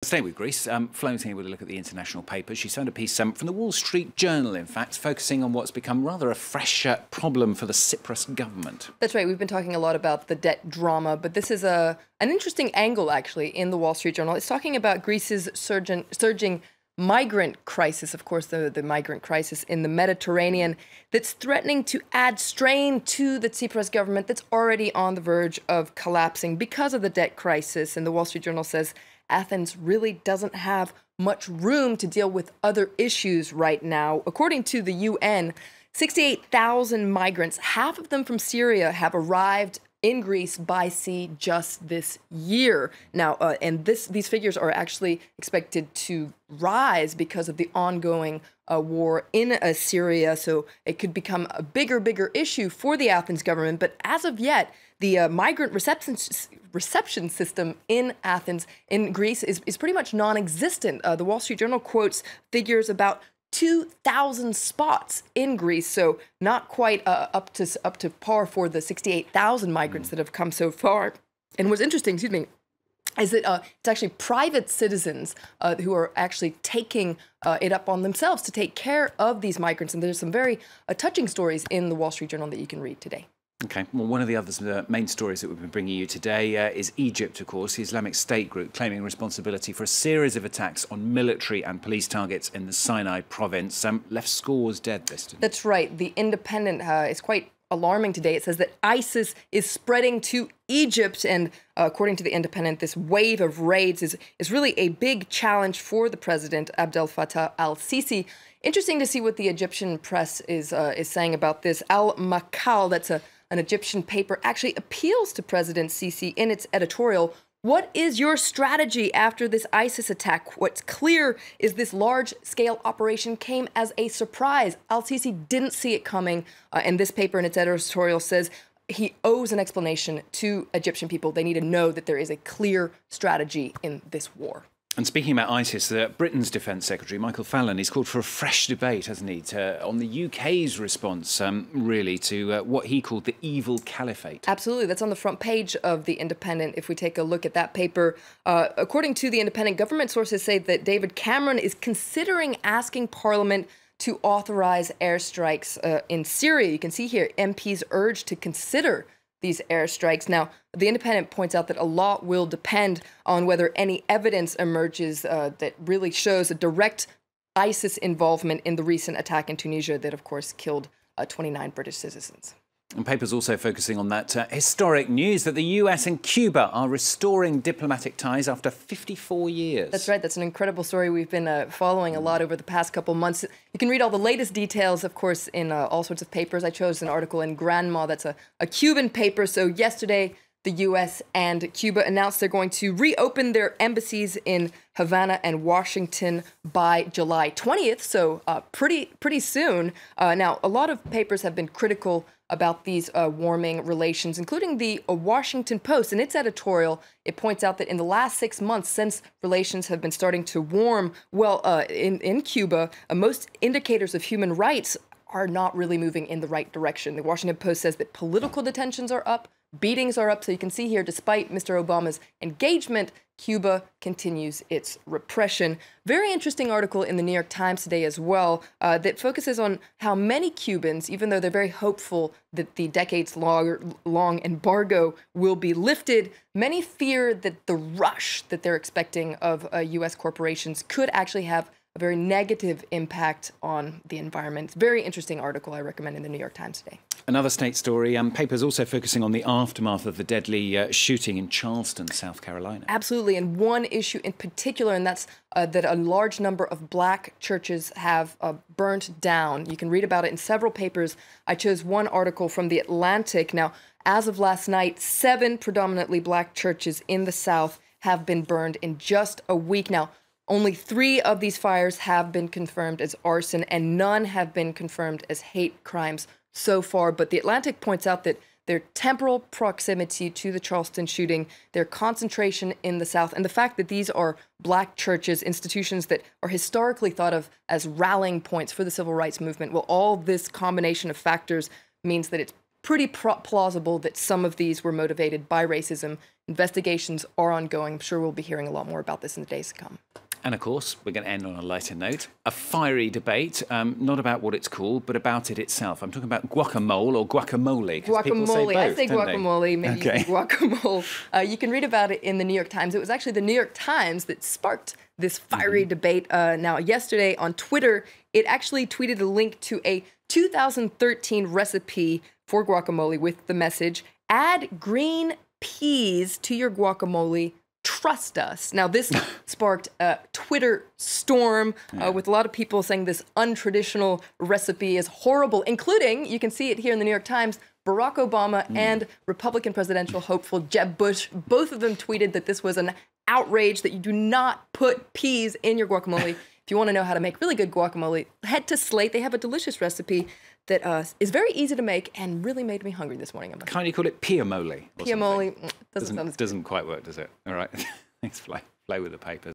Staying with Greece, Fallon's here with a look at the international papers. She found a piece from the Wall Street Journal, in fact, focusing on what's become rather a fresh problem for the Cyprus government. That's right. We've been talking a lot about the debt drama, but this is an interesting angle, actually, in the Wall Street Journal. It's talking about Greece's surging migrant crisis, of course, the migrant crisis in the Mediterranean that's threatening to add strain to the Tsipras government that's already on the verge of collapsing because of the debt crisis. And the Wall Street Journal says Athens really doesn't have much room to deal with other issues right now. According to the UN, 68,000 migrants, half of them from Syria, have arrived in Greece by sea just this year. Now, and these figures are actually expected to rise because of the ongoing war in Syria. So it could become a bigger issue for the Athens government. But as of yet, the migrant reception system in Athens, in Greece, is pretty much non-existent. The Wall Street Journal quotes figures about 2,000 spots in Greece, so not quite up to par for the 68,000 migrants that have come so far. And what's interesting, is that it's actually private citizens who are actually taking it up on themselves to take care of these migrants. And there's some very touching stories in the Wall Street Journal that you can read today. Okay, well, one of the other main stories that we've been bringing you today is Egypt, of course, the Islamic State group claiming responsibility for a series of attacks on military and police targets in the Sinai province. Left scores dead, Liston. That's right. The Independent is quite alarming today. It says that ISIS is spreading to Egypt. And according to the Independent, this wave of raids is really a big challenge for the president, Abdel Fattah al-Sisi. Interesting to see what the Egyptian press is saying about this. Al-Makal, that's an Egyptian paper, actually appeals to President Sisi in its editorial. What is your strategy after this ISIS attack? What's clear is this large-scale operation came as a surprise. Al-Sisi didn't see it coming, and this paper in its editorial says he owes an explanation to Egyptian people. They need to know that there is a clear strategy in this war. And speaking about ISIS, Britain's Defence Secretary, Michael Fallon, he's called for a fresh debate, hasn't he, on the UK's response, really, to what he called the evil caliphate. Absolutely. That's on the front page of The Independent. If we take a look at that paper, according to The Independent, government sources say that David Cameron is considering asking Parliament to authorize airstrikes in Syria. You can see here MPs urged to consider these airstrikes. Now, The Independent points out that a lot will depend on whether any evidence emerges that really shows a direct ISIS involvement in the recent attack in Tunisia that, of course, killed 29 British citizens. And papers also focusing on that historic news that the US and Cuba are restoring diplomatic ties after 54 years. That's right. That's an incredible story we've been following a lot over the past couple months. You can read all the latest details, of course, in all sorts of papers. I chose an article in Granma. That's a Cuban paper. So yesterday, the US and Cuba announced they're going to reopen their embassies in Havana and Washington by July 20th, so pretty soon. Now, a lot of papers have been critical about these warming relations, including the Washington Post. In its editorial, it points out that in the last 6 months, since relations have been starting to warm, well, in Cuba, most indicators of human rights are not really moving in the right direction. The Washington Post says that political detentions are up, beatings are up. So you can see here, despite Mr. Obama's engagement, Cuba continues its repression. Very interesting article in the New York Times today as well that focuses on how many Cubans, even though they're very hopeful that the decades-long embargo will be lifted, many fear that the rush that they're expecting of U.S. corporations could actually have a very negative impact on the environment. Very interesting article I recommend in the New York Times today. Another state story, papers also focusing on the aftermath of the deadly shooting in Charleston, South Carolina. Absolutely, and one issue in particular, and that's that a large number of black churches have burnt down. You can read about it in several papers. I chose one article from The Atlantic. Now, as of last night, 7 predominantly black churches in the South have been burned in just a week. Now, only 3 of these fires have been confirmed as arson, and none have been confirmed as hate crimes so far. But The Atlantic points out that their temporal proximity to the Charleston shooting, their concentration in the South, and the fact that these are black churches, institutions that are historically thought of as rallying points for the civil rights movement, well, all this combination of factors means that it's pretty plausible that some of these were motivated by racism Investigations are ongoing. I'm sure we'll be hearing a lot more about this in the days to come. And of course, we're going to end on a lighter note. A fiery debate, not about what it's called, but about it itself. I'm talking about guacamole or guacamole. Guacamole. I say guacamole, maybe you say guacamole. You can read about it in the New York Times. It was actually the New York Times that sparked this fiery debate. Now, yesterday on Twitter, it actually tweeted a link to a 2013 recipe for guacamole with the message, "Add green peas to your guacamole. Trust us." Now, this sparked a Twitter storm with a lot of people saying this untraditional recipe is horrible, including, you can see it here in the New York Times, Barack Obama and Republican presidential hopeful Jeb Bush. Both of them tweeted that this was an outrage, that you do not put peas in your guacamole. If you want to know how to make really good guacamole, head to Slate. They have a delicious recipe that is very easy to make and really made me hungry this morning. Can't you call it piamole? Piamole doesn't quite work, does it? All right. Thanks, Fly with the papers.